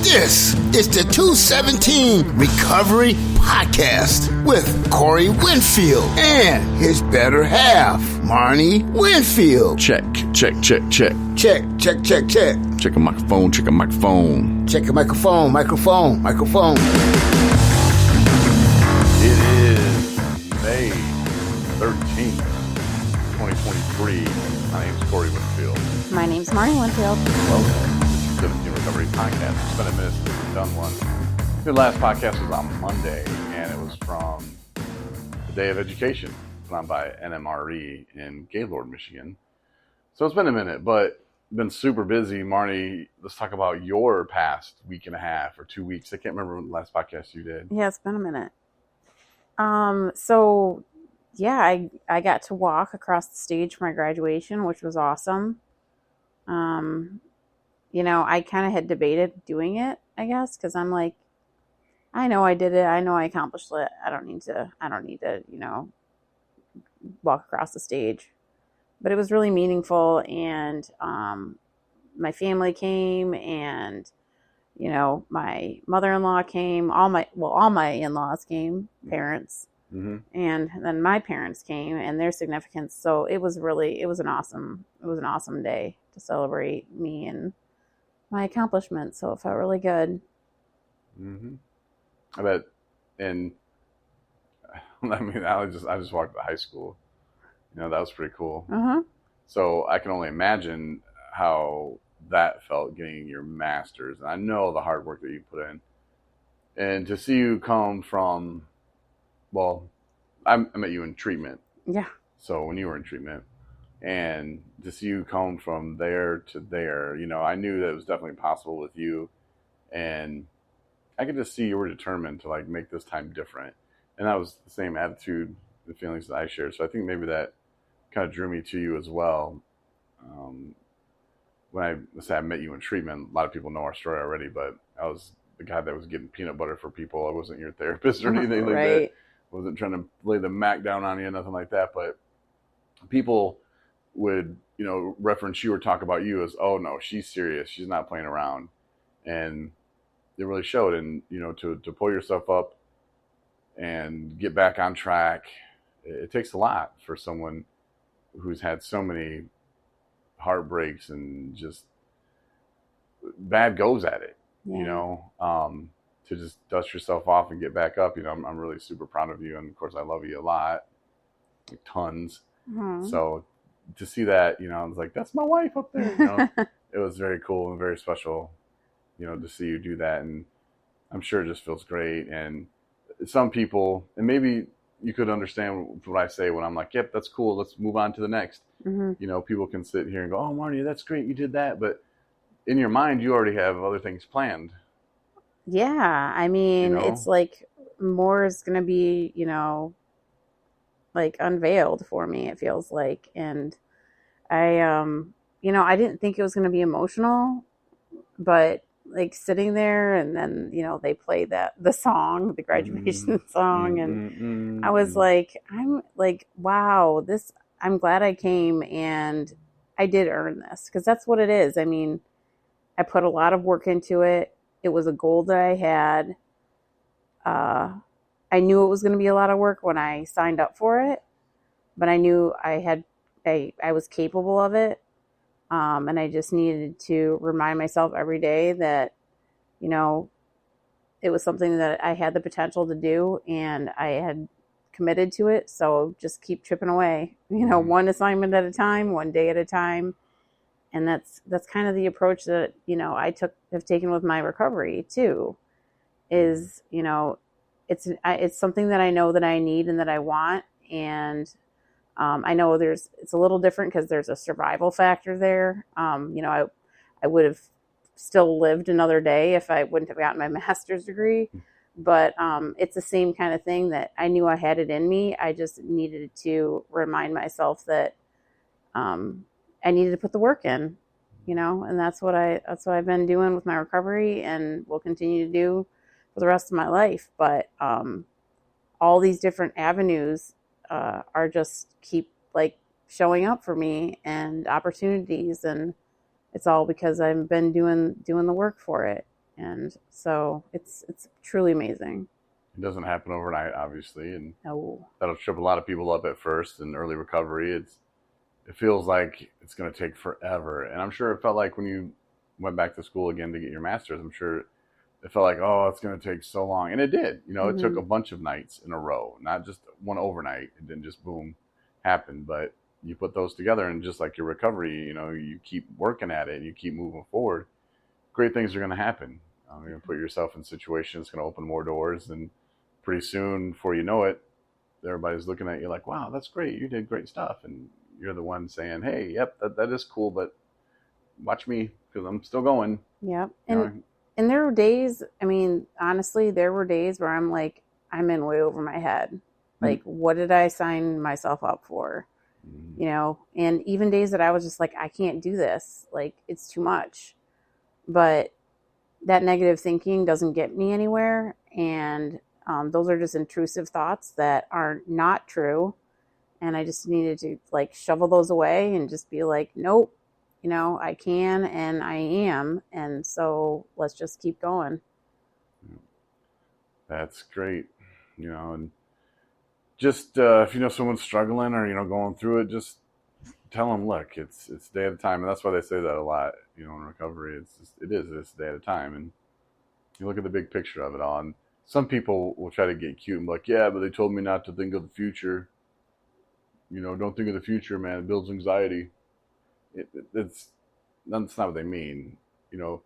This is the 217 Recovery Podcast with Corey Winfield and his better half, Marney Winfield. Check. Check. Check Check a microphone. a microphone. It is May 13th, 2023. My name's Corey Winfield. My name's Marney Winfield. Welcome to the 217 Recovery Podcast. It's been a minute since we've done one. The last podcast was on Monday, and it was from the Day of Education, put on by NMRE in Gaylord, Michigan. So it's been a minute, but been super busy. Marney, let's talk about your past week and a half or 2 weeks. I can't remember the last podcast you did. Yeah, it's been a minute. So yeah, I got to walk across the stage for my graduation, which was awesome. You know, I kind of had debated doing it, I guess, because I'm like, I know I did it. I know I accomplished it. I don't need to, you know, walk across the stage. But it was really meaningful, and my family came, and you know, my mother-in-law came. All my in-laws came, parents, and then my parents came and their significance. So it was an awesome day to celebrate me and my accomplishments. So it felt really good. I bet, and I mean, I just walked to high school. You know, that was pretty cool. So I can only imagine how that felt getting your master's. And I know the hard work that you put in. And to see you come from, well, I met you in treatment. Yeah. So when you were in treatment, and to see you come from there to there, you know, I knew that it was definitely possible with you. And I could just see you were determined to like make this time different. And that was the same attitude, the feelings that I shared. So I think maybe that kind of drew me to you as well. When I met you in treatment, a lot of people know our story already, but I was the guy that was getting peanut butter for people. I wasn't your therapist or anything like that. I wasn't trying to lay the Mac down on you, nothing like that. But people would, you know, reference you or talk about you as, oh no, she's serious. She's not playing around. And it really showed. And, you know, to pull yourself up and get back on track, it takes a lot for someone who's had so many heartbreaks and just bad goes at it, you know, to just dust yourself off and get back up. You know, I'm really super proud of you. And of course I love you a lot, like tons. So to see that, you know, I was like, that's my wife up there. You know, it was very cool and very special, you know, to see you do that. And I'm sure it just feels great. And some people, and maybe you could understand what I say when I'm like, yep, that's cool. Let's move on to the next. You know, people can sit here and go, oh, Marney, that's great. You did that. But in your mind, you already have other things planned. Yeah. I mean, you know? It's like more is going to be, you know, like unveiled for me, it feels like. And I, you know, I didn't think it was going to be emotional, but like sitting there and then, you know, they played the song, the graduation song. And I was like, I'm like, wow, I'm glad I came and I did earn this, because that's what it is. I mean, I put a lot of work into it. It was a goal that I had. I knew it was going to be a lot of work when I signed up for it, but I knew I was capable of it. And I just needed to remind myself every day that, you know, it was something that I had the potential to do and I had committed to it. So just keep chipping away, you know, one assignment at a time, one day at a time. And that's kind of the approach that, you know, have taken with my recovery too, is, you know, it's something that I know that I need and that I want. And I know it's a little different because there's a survival factor there. You know, I would have still lived another day if I wouldn't have gotten my master's degree, but it's the same kind of thing that I knew I had it in me. I just needed to remind myself that I needed to put the work in, you know, and that's what I've been doing with my recovery and will continue to do for the rest of my life. But all these different avenues are just keep like showing up for me, and opportunities, and it's all because I've been doing the work for it. And so it's truly amazing. It doesn't happen overnight, obviously, and No. that'll trip a lot of people up at first in early recovery. It feels like it's going to take forever, and I'm sure it felt like when you went back to school again to get your master's. I'm sure it felt like, oh, it's going to take so long, and it did. You know, it took a bunch of nights in a row, not just one overnight. It didn't just boom happen, but you put those together, and just like your recovery, you know, you keep working at it, and you keep moving forward. Great things are going to happen. You're going to put yourself in situations, it's going to open more doors, and pretty soon, before you know it, everybody's looking at you like, wow, that's great. You did great stuff. And you're the one saying, hey, yep, that is cool, but watch me because I'm still going. Yep. And there were days, I mean, honestly, there were days where I'm like, I'm in way over my head. Like, what did I sign myself up for? You know, and even days that I was just like, I can't do this. Like, it's too much. But that negative thinking doesn't get me anywhere. And those are just intrusive thoughts that are not true. And I just needed to like shovel those away and just be like, nope, you know, I can and I am. And so let's just keep going. That's great. You know, and just if you know someone's struggling or, you know, going through it, just tell them, look, it's a day at a time. And that's why they say that a lot, you know, in recovery. It's a day at a time. And you look at the big picture of it all. And some people will try to get cute and be like, yeah, but they told me not to think of the future. You know, don't think of the future, man. It builds anxiety. That's not what they mean. You know,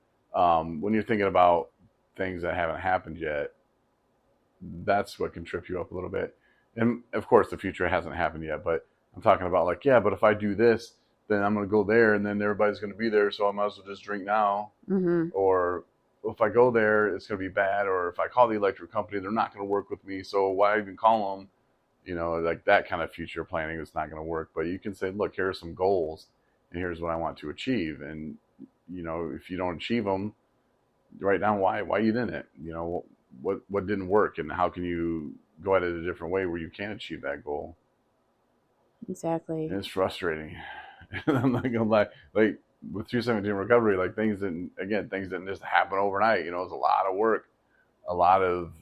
when you're thinking about things that haven't happened yet, that's what can trip you up a little bit. And of course, the future hasn't happened yet, but I'm talking about like, yeah, but if I do this, then I'm going to go there and then everybody's going to be there. So I might as well just drink now. Or if I go there, it's going to be bad. Or if I call the electric company, they're not going to work with me. So why even call them? You know, like that kind of future planning is not going to work. But you can say, look, here are some goals and here's what I want to achieve. And, you know, if you don't achieve them, write down why you didn't. You know, what didn't work and how can you go at it a different way where you can achieve that goal. Exactly. And it's frustrating. I'm not going to lie. Like with 217 recovery, like things didn't just happen overnight. You know, it was a lot of work, a lot of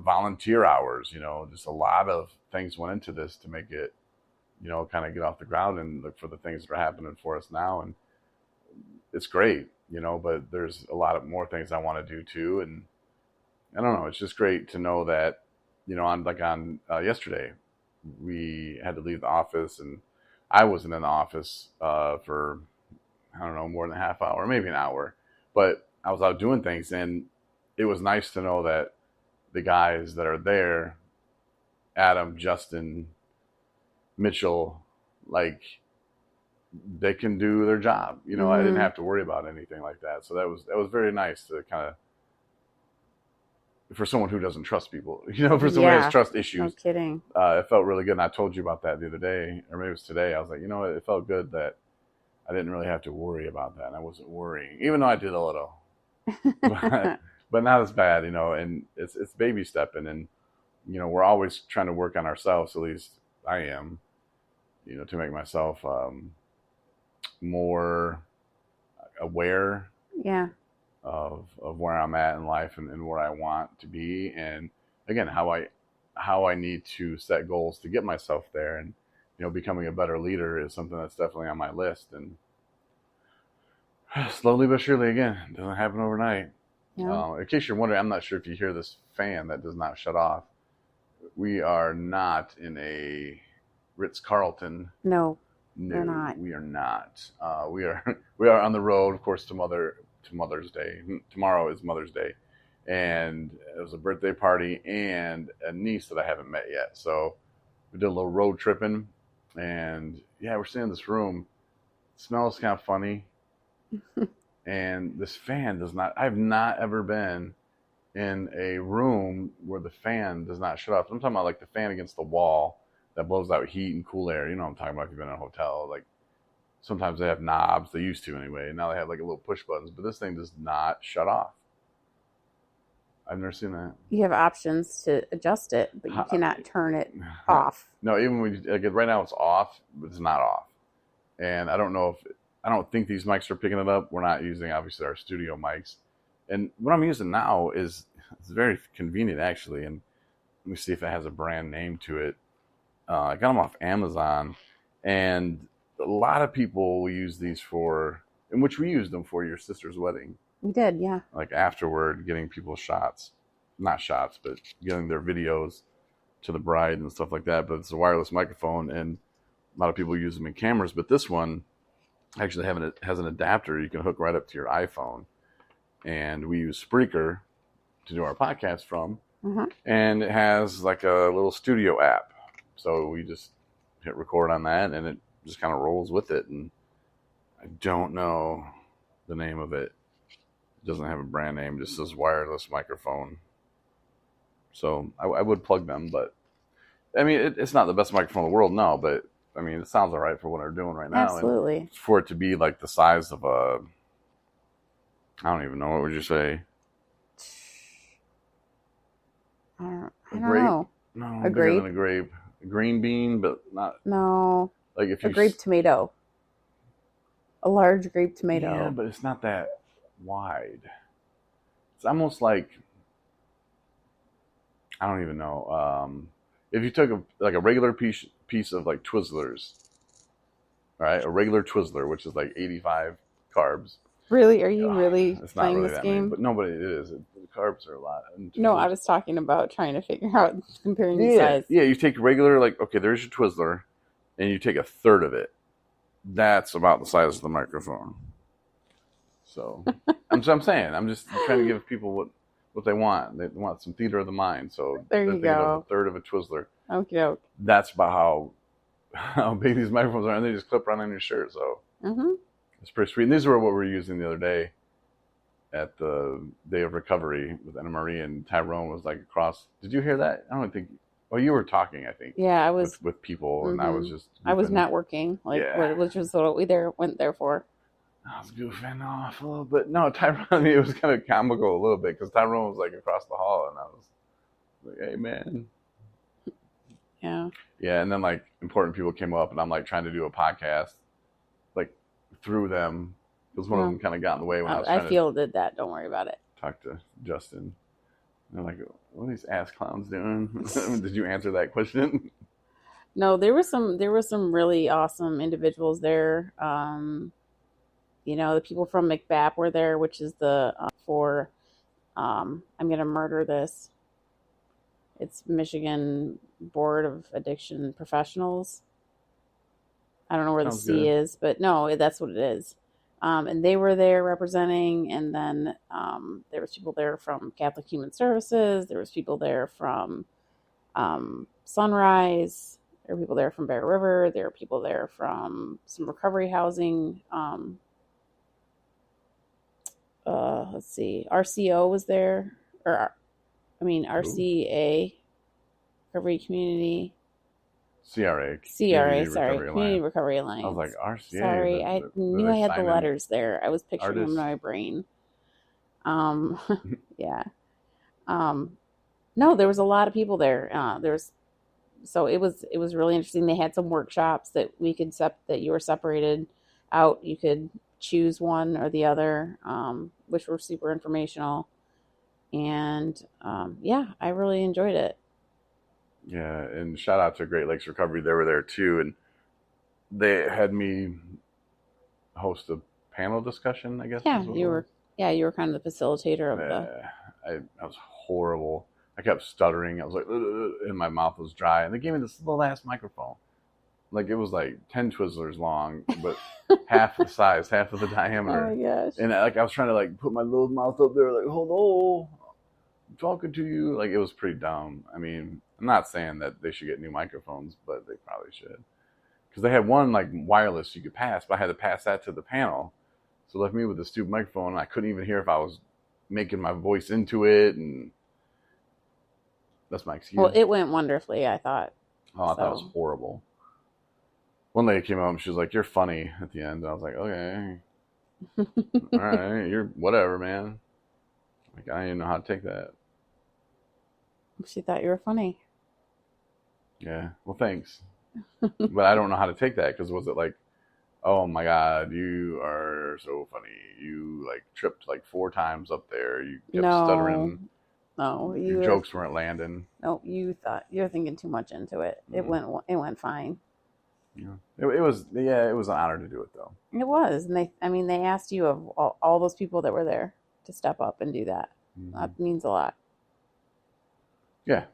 volunteer hours, you know, just a lot of things went into this to make it, you know, kind of get off the ground and look for the things that are happening for us now. And it's great, you know, but there's a lot of more things I want to do too. And I don't know, it's just great to know that, you know, on yesterday, we had to leave the office and I wasn't in the office for, I don't know, more than a half hour, maybe an hour, but I was out doing things. And it was nice to know that the guys that are there, Adam, Justin, Mitchell, like they can do their job. You know, I didn't have to worry about anything like that. So that was very nice to kind of, for someone who doesn't trust people, you know, for someone who has trust issues. No kidding. It felt really good. And I told you about that the other day, or maybe it was today. I was like, you know what? It felt good that I didn't really have to worry about that. And I wasn't worrying, even though I did a little. But not as bad, you know, and it's baby stepping. And, you know, we're always trying to work on ourselves, at least I am, you know, to make myself more aware of where I'm at in life and where I want to be. And again, how I need to set goals to get myself there. And, you know, becoming a better leader is something that's definitely on my list. And slowly but surely, again, it doesn't happen overnight. In case you're wondering, I'm not sure if you hear this fan that does not shut off. We are not in a Ritz-Carlton. No, we're not. We are not. We are on the road, of course, to Mother's Day. Tomorrow is Mother's Day, and it was a birthday party and a niece that I haven't met yet. So we did a little road tripping, and yeah, we're sitting in this room. It smells kind of funny. And this fan does not, I've not ever been in a room where the fan does not shut off. I'm talking about like the fan against the wall that blows out heat and cool air. You know what I'm talking about if you've been in a hotel. Like sometimes they have knobs, they used to anyway. And now they have like a little push buttons, but this thing does not shut off. I've never seen that. You have options to adjust it, but you cannot turn it off. No, even when you, like right now it's off, but it's not off. And I don't think these mics are picking it up. We're not using, obviously, our studio mics. And what I'm using now is it's very convenient actually. And let me see if it has a brand name to it. I got them off Amazon, and a lot of people will use these for, in which we used them for your sister's wedding. We did, yeah. Like afterward, getting people shots, not shots, but getting their videos to the bride and stuff like that. But it's a wireless microphone, and a lot of people use them in cameras. But this one actually has an adapter you can hook right up to your iPhone. And we use Spreaker to do our podcast from. Mm-hmm. And it has like a little studio app. So we just hit record on that, and it just kind of rolls with it. And I don't know the name of it. It doesn't have a brand name. It just says wireless microphone. So I would plug them, but I mean, it's not the best microphone in the world, no. But I mean, it sounds all right for what they're doing right now. Absolutely. And for it to be like the size of a, I don't even know, what would you say? I don't grape? know. No, a bigger grape? than a grape. A green bean, but not. No. Like if you a grape tomato. A large grape tomato. Yeah, but it's not that wide. It's almost like, I don't even know. If you took a regular piece of like Twizzlers, right? A regular Twizzler, which is like 85 carbs. Really? Are you really it's not playing really this that game? Many, but nobody it is. The carbs are a lot. No, I was talking about trying to figure out comparing the yeah, size. Yeah, you take regular, like, okay, there's your Twizzler, and you take a third of it. That's about the size of the microphone. So I'm saying, I'm just trying to give people what they want. They want some theater of the mind. So there you go. A third of a Twizzler. Okay. That's about how big these microphones are, and they just clip right on your shirt. So it's pretty sweet. And these were what we were using the other day at the day of recovery with Anna Marie, and Tyrone was like across. Did you hear that? I don't think. Well, you were talking, I think. Yeah, I was with people, and I was just. I was networking, which was what we went there for. I was goofing off a little bit. No, Tyrone. I mean, it was kind of comical a little bit because Tyrone was like across the hall, and I was like, "Hey, man." Yeah. Yeah, and then like important people came up, and I'm like trying to do a podcast, like through them, because one of them kind of got in the way when I was. I fielded that. Don't worry about it. Talk to Justin. They're like, "What are these ass clowns doing?" Did you answer that question? No, there were some really awesome individuals there. The people from McBAP were there, which is the I'm gonna murder this. It's Michigan Board of Addiction Professionals. I don't know where the C is, but no, that's what it is. And they were there representing, and then there was people there from Catholic Human Services. There was people there from Sunrise. There were people there from Bear River. There were people there from some recovery housing. Let's see, RCO was there, RCA, Recovery Community. CRA, Community Recovery Alliance. I was like, RCA. Sorry, I knew I had the letters there. I was picturing them in my brain. Yeah. No, there was a lot of people there. So it was really interesting. They had some workshops that we could that you were separated out. You could choose one or the other, which were super informational. And I really enjoyed it. Yeah, and shout out to Great Lakes Recovery. They were there too, and they had me host a panel discussion, I guess. Yeah, you were kind of the facilitator of I was horrible. I kept stuttering. I was like, and my mouth was dry. And they gave me this little ass microphone. Like, it was like 10 Twizzlers long, but half the size, half of the diameter. Oh my gosh. And I was trying to like put my little mouth up there, like, hello, I'm talking to you. Like, it was pretty dumb. I mean, I'm not saying that they should get new microphones, but they probably should. Because they had one like wireless you could pass, but I had to pass that to the panel. So it left me with a stupid microphone, and I couldn't even hear if I was making my voice into it, and that's my excuse. Well, it went wonderfully, I thought. Oh, I thought it was horrible. One lady came up and she was like, "You're funny" at the end. And I was like, "Okay. All right, you're whatever, man." Like, I didn't know how to take that. She thought you were funny. Yeah, well, thanks. But I don't know how to take that, because was it like oh my God, you are so funny. You like tripped like 4 times up there. You kept stuttering. No, your jokes weren't landing. No, you're thinking too much into it. It went fine. Yeah, it was an honor to do it though. It was, and they asked you of all those people that were there to step up and do that. That means a lot. Yeah,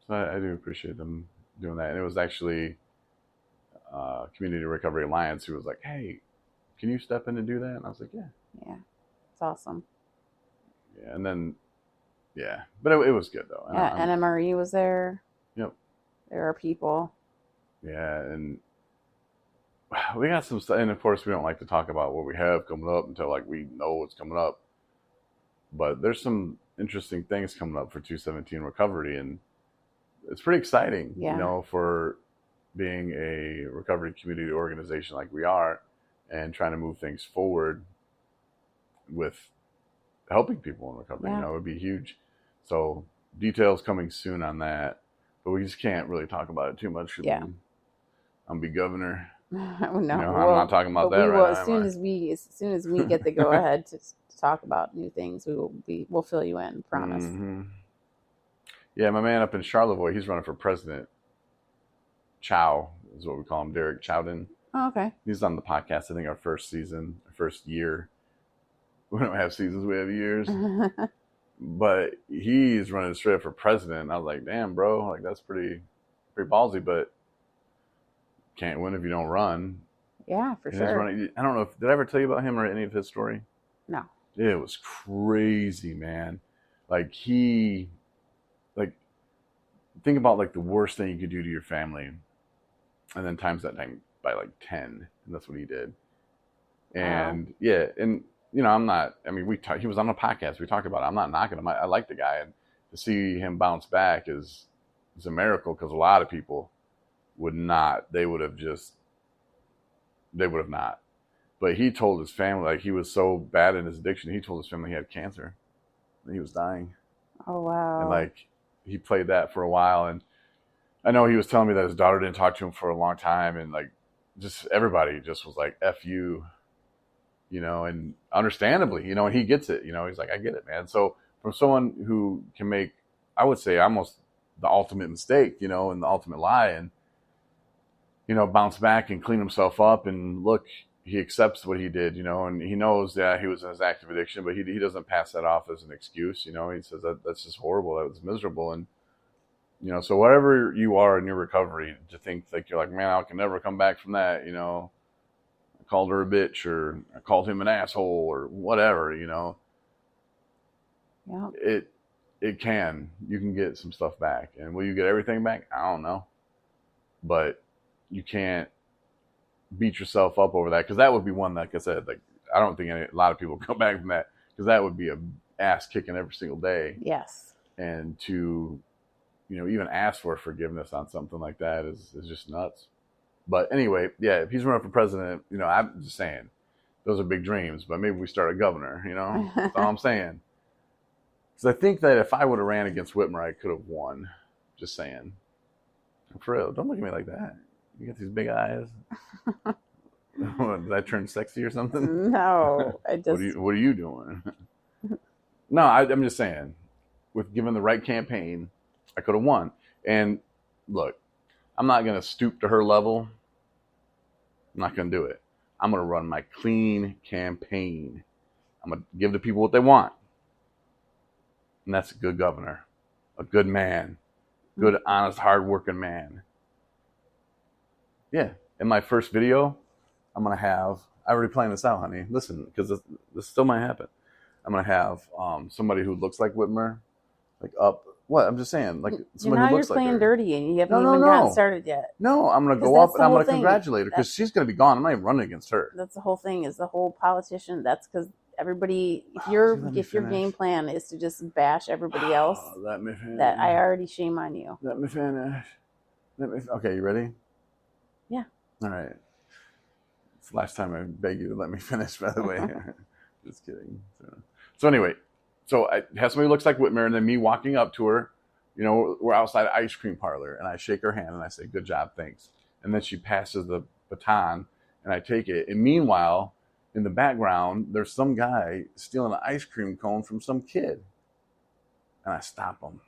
so I do appreciate them doing that. And it was actually Community Recovery Alliance who was like, "Hey, can you step in and do that?" And I was like, "Yeah." Yeah, it's awesome. Yeah, and then but it was good though. Yeah, NMRE was there. Yep. There are people. Yeah, and we got some stuff, and of course we don't like to talk about what we have coming up until like we know what's coming up. But there's some interesting things coming up for 217 Recovery, and it's pretty exciting, for being a recovery community organization like we are, and trying to move things forward with helping people in recovery. It would be huge. So details coming soon on that, but we just can't really talk about it too much. Yeah, I'm be governor. No, I'm not talking about that right now. As soon as we get the go ahead to talk about new things, we'll fill you in. Promise. Mm-hmm. Yeah, my man up in Charlevoix, he's running for president. Chow is what we call him, Derek Chowden. Oh, okay. He's on the podcast. I think our first year. We don't have seasons, we have years. But he's running straight up for president. I was like, damn, bro, like that's pretty ballsy, but can't win if you don't run. Yeah, for sure. I don't know did I ever tell you about him or any of his story? No. It was crazy, man. Like think about like the worst thing you could do to your family, and then times that time by like 10, and that's what he did. And and he was on a podcast. We talked about it. I'm not knocking him. I like the guy, and to see him bounce back is a miracle, because a lot of people would not. They would have not. But he told his family, like, he was so bad in his addiction, he told his family he had cancer, and he was dying. Oh, wow. And like, he played that for a while, and I know he was telling me that his daughter didn't talk to him for a long time, and like, just everybody just was like, F you. And understandably, and he gets it, he's like, I get it, man. So from someone who can make, I would say, almost the ultimate mistake, and the ultimate lie, and, bounce back and clean himself up, and look, he accepts what he did, and he knows that he was in his active addiction, but he doesn't pass that off as an excuse, he says that's just horrible, that was miserable. And, so whatever you are in your recovery, to think like, you're like, man, I can never come back from that, called her a bitch, or I called him an asshole, or whatever, Yeah. You can get some stuff back. And will you get everything back? I don't know. But you can't beat yourself up over that, because that would be one, like I said, like, I don't think a lot of people come back from that, because that would be a ass kicking every single day. Yes. And to, even ask for forgiveness on something like that is just nuts. But anyway, yeah, if he's running for president, I'm just saying, those are big dreams, but maybe we start a governor, That's all I'm saying. Because I think that if I would have ran against Whitmer, I could have won. Just saying. For real, don't look at me like that. You got these big eyes. Did I turn sexy or something? No, I just... What are you doing? No, I'm just saying, with given the right campaign, I could have won. And look, I'm not going to stoop to her level. I'm not going to do it. I'm going to run my clean campaign. I'm going to give the people what they want. And that's a good governor, a good man, good, honest, hardworking man. Yeah. In my first video, I'm going to have, I already planned this out, honey. Listen, because this still might happen. I'm going to have somebody who looks like Whitmer, like up. What? I'm just saying, like, somebody who looks like her. Now you're playing dirty, and you haven't even gotten started yet. No, I'm going to go up and I'm going to congratulate her, because she's going to be gone. I'm not even running against her. That's the whole thing, is the whole politician. That's because everybody, if your game plan is to just bash everybody else, let me finish. That I already shame on you. Let me finish. Okay, you ready? Yeah. All right. It's the last time I beg you to let me finish, by the way. Just kidding. So anyway, so I have somebody who looks like Whitmer, and then me walking up to her, we're outside an ice cream parlor, and I shake her hand and I say, good job, thanks. And then she passes the baton, and I take it. And meanwhile, in the background, there's some guy stealing an ice cream cone from some kid. And I stop him.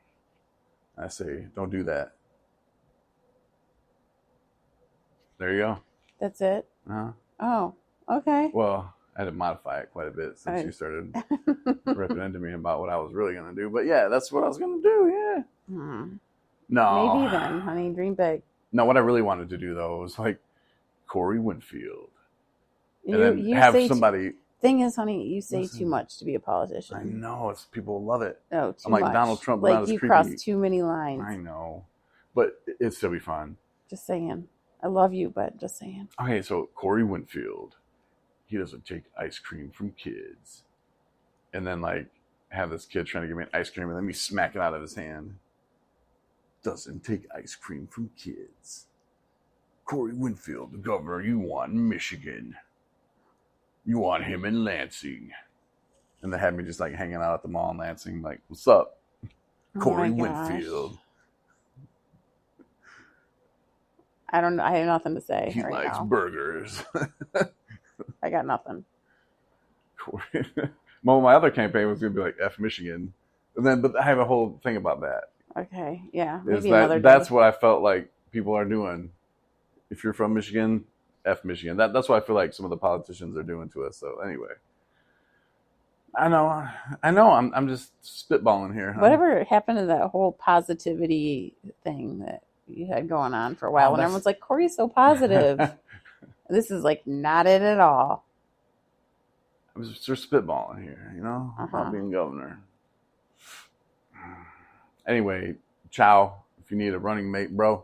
I say, don't do that. There you go. That's it? Uh-huh. Oh, okay. Well, I had to modify it quite a bit since you started ripping into me about what I was really going to do. But yeah, that's what I was going to do, yeah. No. Maybe then, honey, dream big. No, what I really wanted to do, though, was like Corey Winfield. And then have somebody... Thing is, honey, you say too much to be a politician. I know. It's people love it. No, too I'm like much. Donald Trump. Like you cross too many lines. I know. But it'd still be fun. Just saying. I love you, but just saying. Okay, so Corey Winfield, he doesn't take ice cream from kids. And then, like, have this kid trying to give me an ice cream and then me smack it out of his hand. Doesn't take ice cream from kids. Corey Winfield, the governor you want in Michigan. You want him in Lansing. And they had me just, like, hanging out at the mall in Lansing, like, what's up? Corey Winfield. I don't know. I have nothing to say. He likes burgers. I got nothing. Well, my other campaign was going to be like F Michigan. And then, but I have a whole thing about that. Okay. Yeah. Maybe another day. That's what I felt like people are doing. If you're from Michigan, F Michigan. That's what I feel like some of the politicians are doing to us. So anyway. I know. I'm just spitballing here. Huh? Whatever happened to that whole positivity thing that you had going on for a while, when everyone's like, Corey's so positive. This is like not it at all. I was just spitballing here, you know, about being governor. Anyway, ciao. If you need a running mate, bro.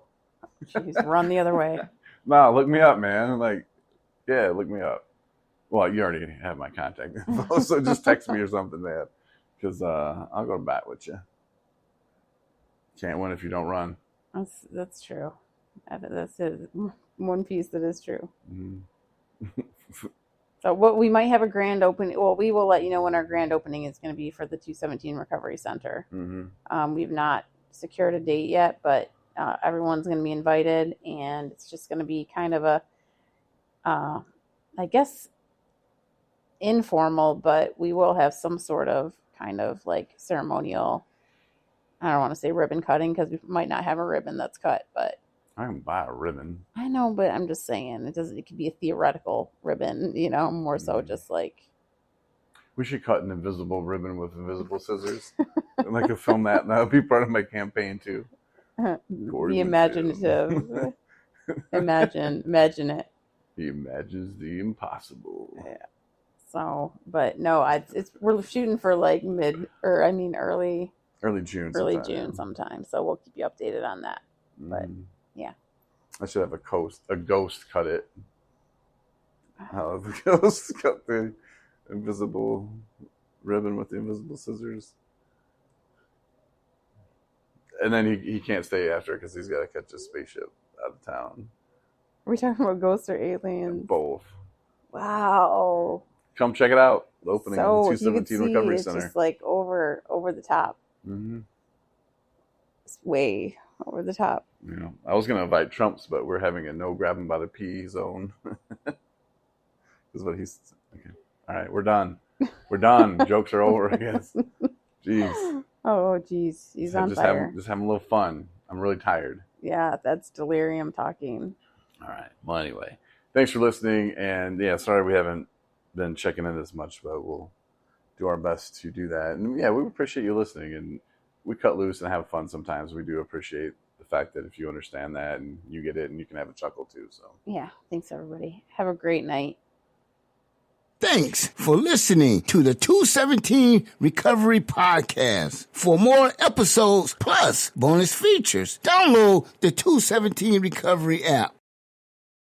Jeez, run the other way. Nah, look me up, man. Like, yeah, look me up. Well, you already have my contact info, so just text me or something, man. Because I'll go to bat with you. Can't win if you don't run. That's true. That's one piece that is true. Mm-hmm. So we might have a grand opening. Well, we will let you know when our grand opening is going to be for the 217 Recovery Center. Mm-hmm. We've not secured a date yet, but everyone's going to be invited, and it's just going to be kind of a, I guess, informal, but we will have some sort of kind of like ceremonial. I don't want to say ribbon cutting because we might not have a ribbon that's cut, but I can buy a ribbon. I know, but I'm just saying it could be a theoretical ribbon, you know, more so just like. We should cut an invisible ribbon with invisible scissors. And I could film that, and that would be part of my campaign too. Be imaginative. Imagine it. He imagines the impossible. Yeah. So, but no, we're shooting for like early June. Early June sometime. So we'll keep you updated on that. But yeah. I should have a ghost cut it. I'll have a ghost cut the invisible ribbon with the invisible scissors. And then he can't stay after because he's got to catch a spaceship out of town. Are we talking about ghosts or aliens? Both. Wow. Come check it out. The opening of the 217 Recovery Center. It's just like over the top. Mm-hmm. It's way over the top. Yeah, I was going to invite Trumps, but we're having a no grab him by the pee zone. Is what he's okay. All right, we're done. We're done. Jokes are over, I guess. Jeez. Oh, geez. He's on fire. Just having a little fun. I'm really tired. Yeah, that's delirium talking. All right. Well, anyway, thanks for listening. And yeah, sorry we haven't been checking in as much, but we'll do our best to do that. And yeah, we appreciate you listening. And we cut loose and have fun sometimes. We do appreciate the fact that if you understand that and you get it and you can have a chuckle too. So yeah, thanks everybody. Have a great night. Thanks for listening to the 217 Recovery Podcast. For more episodes plus bonus features, download the 217 Recovery app.